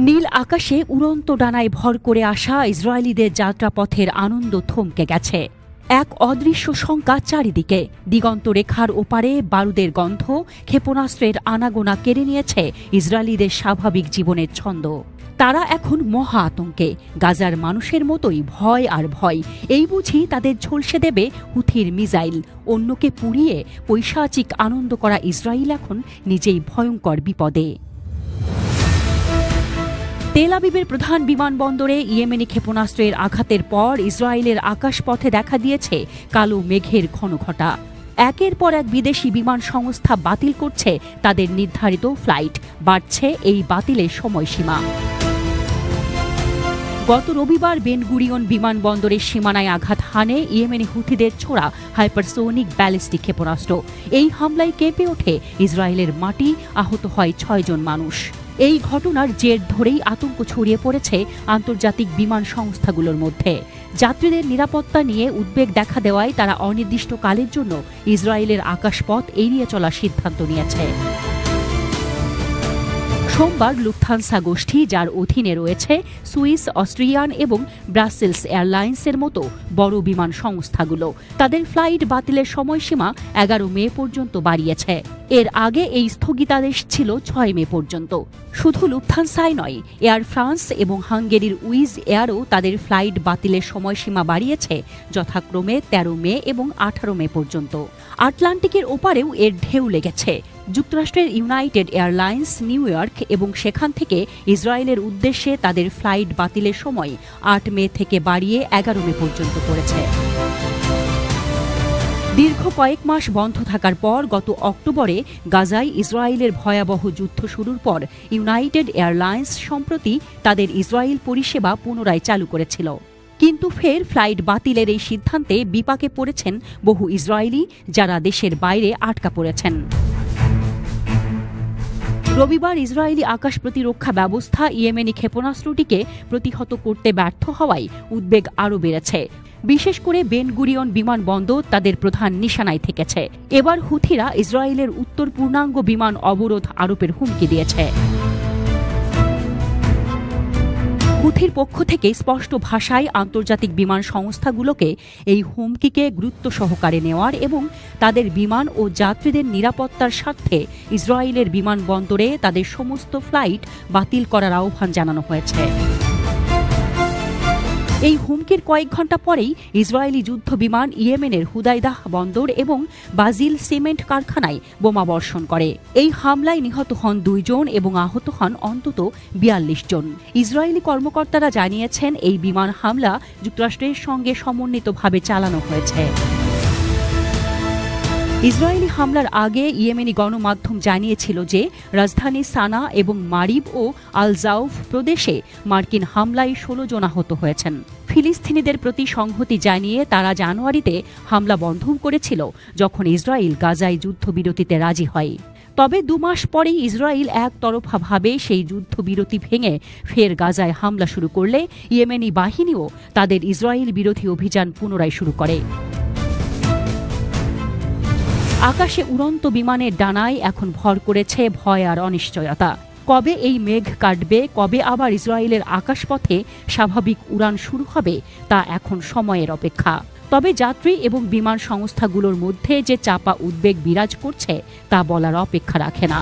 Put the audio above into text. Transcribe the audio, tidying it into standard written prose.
নীল আকাশে উড়ন্ত ডানায় ভর করে আসা ইসরায়েলিদের যাত্রাপথের আনন্দ থমকে গেছে। এক অদৃশ্য শঙ্কা চারিদিকে। দিগন্ত রেখার ওপারে বারুদের গন্ধ, ক্ষেপণাস্ত্রের আনাগোনা কেড়ে নিয়েছে ইসরায়েলিদের স্বাভাবিক জীবনের ছন্দ। তারা এখন মহা আতঙ্কে। গাজার মানুষের মতোই ভয় আর ভয়। এই বুঝি তাদের ঝলসে দেবে হুথির মিসাইল। অন্যকে পুড়িয়ে পৈশাচিক আনন্দ করা ইসরায়েল এখন নিজেই ভয়ঙ্কর বিপদে। তেল আবিবের প্রধান বিমানবন্দরে ইয়েমেনি ক্ষেপণাস্ত্রের আঘাতের পর ইসরায়েলের আকাশপথে দেখা দিয়েছে কালো মেঘের ঘনঘটা। একের পর এক বিদেশি বিমান সংস্থা বাতিল করছে তাদের নির্ধারিত ফ্লাইট। বাড়ছে এই বাতিলের সময়সীমা। গত রবিবার বেন গুরিয়ন বিমানবন্দরের সীমানায় আঘাত হানে ইয়েমেনি হুথিদের ছোড়া হাইপারসোনিক ব্যালিস্টিক ক্ষেপণাস্ত্র। এই হামলায় কেঁপে ওঠে ইসরায়েলের মাটি, আহত হয় ৬ জন মানুষ। এই ঘটনার জের ধরেই আতঙ্ক ছড়িয়ে পড়েছে আন্তর্জাতিক বিমান সংস্থাগুলোর মধ্যে। যাত্রীদের নিরাপত্তা নিয়ে উদ্বেগ দেখা দেওয়ায় তারা অনির্দিষ্টকালের জন্য ইসরায়েলের আকাশপথ এড়িয়ে চলার সিদ্ধান্ত নিয়েছে। সোমবার লুফথানসা গোষ্ঠী, যার অধীনে রয়েছে সুইস, অস্ট্রিয়ান এবং ব্রাসেলস এয়ারলাইন্সের মতো বড় বিমান সংস্থাগুলো, তাদের ফ্লাইট বাতিলের সময়সীমা 11 মে পর্যন্ত বাড়িয়েছে। এর আগে এই স্থগিতাদেশ ছিল 6 মে পর্যন্ত। শুধু লুফথানসাই নয়, এয়ার ফ্রান্স এবং হাঙ্গেরির উইজ এয়ারও তাদের ফ্লাইট বাতিলের সময়সীমা বাড়িয়েছে, যথাক্রমে 13 মে এবং 18 মে পর্যন্ত। আটলান্টিকের ওপারেও এর ঢেউ লেগেছে। যুক্তরাষ্ট্রের ইউনাইটেড এয়ারলাইন্স নিউ ইয়র্ক এবং সেখান থেকে ইসরায়েলের উদ্দেশ্যে তাদের ফ্লাইট বাতিলের সময় 8 মে থেকে বাড়িয়ে 11 মে পর্যন্ত করেছে। দীর্ঘ কয়েক মাস বন্ধ থাকার পর গত অক্টোবরে গাজায় ইসরায়েলের ভয়াবহ যুদ্ধ শুরুর পর ইউনাইটেড এয়ারলাইন্স সম্প্রতি তাদের ইসরায়েল পরিষেবা পুনরায় চালু করেছিল। কিন্তু ফের ফ্লাইট বাতিলের এই সিদ্ধান্তে বিপাকে পড়েছেন বহু ইসরায়েলি, যারা দেশের বাইরে আটকা পড়েছেন। রবিবার ইসরায়েলি আকাশ প্রতিরক্ষা ব্যবস্থা ইয়েমেনি ক্ষেপণাস্ত্রটিকে প্রতিহত করতে ব্যর্থ হওয়ায় উদ্বেগ আরও বেড়েছে। বিশেষ করে বেন গুরিয়ন বিমানবন্দর তাদের প্রধান নিশানায় থেকেছে। এবার হুথিরা ইসরায়েলের উত্তর পূর্ণাঙ্গ বিমান অবরোধ আরোপের হুমকি দিয়েছে। হুথির পক্ষ থেকে স্পষ্ট ভাষায় আন্তর্জাতিক বিমান সংস্থাগুলোকে এই হুমকিকে গুরুত্ব সহকারে নেওয়ার এবং তাদের বিমান ও যাত্রীদের নিরাপত্তার স্বার্থে ইসরায়েলের বিমানবন্দরে তাদের সমস্ত ফ্লাইট বাতিল করার আহ্বান জানানো হয়েছে। এই হুমকির কয়েক ঘণ্টা পরেই ইসরায়েলি যুদ্ধ বিমান ইয়েমেনের হুদাইদাহ বন্দর এবং বাজিল সিমেন্ট কারখানায় বোমা বর্ষণ করে। এই হামলায় নিহত হন 2 জন এবং আহত হন অন্তত 42 জন। ইসরায়েলি কর্মকর্তারা জানিয়েছেন এই বিমান হামলা যুক্তরাষ্ট্রের সঙ্গে সমন্বিতভাবে চালানো হয়েছে। ইসরায়েলি হামলার আগে ইয়েমেনি গণমাধ্যম জানিয়েছিল যে রাজধানী সানা এবং মারিব ও আল জাউফ প্রদেশে মার্কিন হামলায় 16 জন আহত হয়েছেন। ফিলিস্তিনিদের প্রতি সংহতি জানিয়ে তারা জানুয়ারিতে হামলা বন্ধ করেছিল, যখন ইসরায়েল গাজায় যুদ্ধবিরতিতে রাজি হয়। তবে 2 মাস পরেই ইসরায়েল একতরফাভাবে সেই যুদ্ধবিরতি ভেঙে ফের গাজায় হামলা শুরু করলে ইয়েমেনি বাহিনীও তাদের ইসরায়েল বিরোধী অভিযান পুনরায় শুরু করে। আকাশে উড়ন্ত বিমানের ডানায় এখন ভর করেছে ভয় আর অনিশ্চয়তা। কবে এই মেঘ কাটবে, কবে আবার ইসরায়েলের আকাশপথে স্বাভাবিক উড়ান শুরু হবে, তা এখন সময়ের অপেক্ষা। তবে যাত্রী এবং বিমান সংস্থাগুলোর মধ্যে যে চাপা উদ্বেগ বিরাজ করছে, তা বলার অপেক্ষা রাখে না।